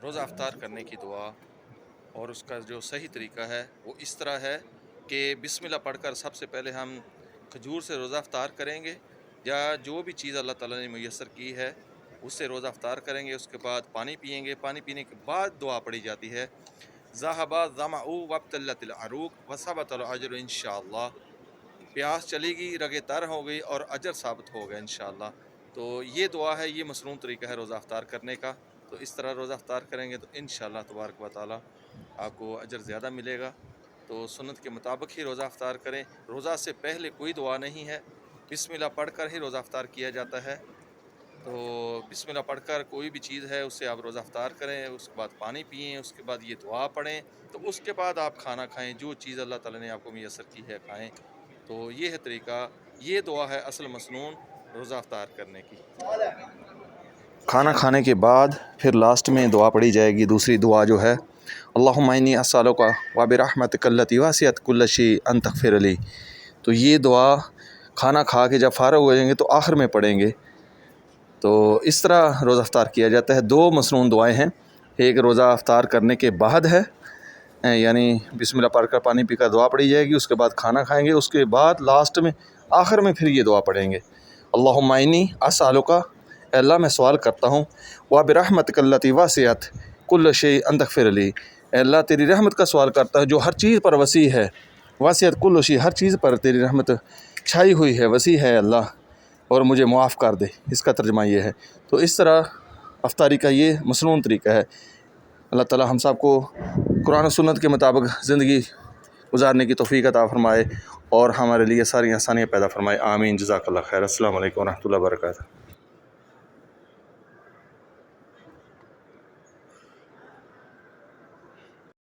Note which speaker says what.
Speaker 1: روزہ افطار کرنے کی دعا اور اس کا جو صحیح طریقہ ہے وہ اس طرح ہے کہ بسم اللہ پڑھ کر سب سے پہلے ہم کھجور سے روزہ افطار کریں گے، یا جو بھی چیز اللہ تعالیٰ نے میسر کی ہے اس سے روزہ افطار کریں گے۔ اس کے بعد پانی پئیں گے، پانی پینے کے بعد دعا پڑھی جاتی ہے، ذہب الظمأ وابتلت العروق وثبت الاجر انشاءاللہ۔ پیاس چلی گئی، رگیں تر ہو گئی اور اجر ثابت ہوگا انشاءاللہ۔ تو یہ دعا ہے، یہ مصنون طریقہ ہے روزہ افطار کرنے کا۔ تو اس طرح روزہ افطار کریں گے تو انشاءاللہ تبارک و تعالی آپ کو اجر زیادہ ملے گا۔ تو سنت کے مطابق ہی روزہ افطار کریں۔ روزہ سے پہلے کوئی دعا نہیں ہے، بسم اللہ پڑھ کر ہی روزہ افطار کیا جاتا ہے۔ تو بسم اللہ پڑھ کر کوئی بھی چیز ہے اس سے آپ روزہ افطار کریں، اس کے بعد پانی پئیں، اس کے بعد یہ دعا پڑھیں، تو اس کے بعد آپ کھانا کھائیں، جو چیز اللہ تعالیٰ نے آپ کو میسر کی ہے کھائیں۔ تو یہ ہے طریقہ، یہ دعا ہے اصل مسنون روزہ افطار کرنے کی۔ کھانا کھانے کے بعد پھر لاسٹ میں دعا پڑھی جائے گی، دوسری دعا جو ہے اللہم انی اسألک وبرحمتک التی وسعت کل شیء ان تغفر لی۔ تو یہ دعا کھانا کھا کے جب فارغ ہو جائیں گے تو آخر میں پڑھیں گے۔ تو اس طرح روزہ افطار کیا جاتا ہے۔ دو مسنون دعائیں ہیں، ایک روزہ افطار کرنے کے بعد ہے، یعنی بسم اللہ پڑھ کر پانی پی کر دعا پڑھی جائے گی، اس کے بعد کھانا کھائیں گے، اس کے بعد لاسٹ میں آخر میں پھر یہ دعا پڑھیں گے اللہم انی اسألک، اے اللہ میں سوال کرتا ہوں، وبرحمتک التی وسعت کل شیء ان تغفر لی، اے اللہ تیری رحمت کا سوال کرتا ہوں جو ہر چیز پر وسیع ہے، وسعت کل شیء، ہر چیز پر تیری رحمت چھائی ہوئی ہے، وسیع ہے اللہ، اور مجھے معاف کر دے۔ اس کا ترجمہ یہ ہے۔ تو اس طرح افطاری کا یہ مسنون طریقہ ہے۔ اللہ تعالی ہم سب کو قرآن و سنت کے مطابق زندگی گزارنے کی توفیق عطا فرمائے اور ہمارے لیے ساری آسانیاں پیدا فرمائے، آمین۔ جزاک اللہ خیر۔ السلام علیکم ورحمۃ اللہ وبرکاتہ۔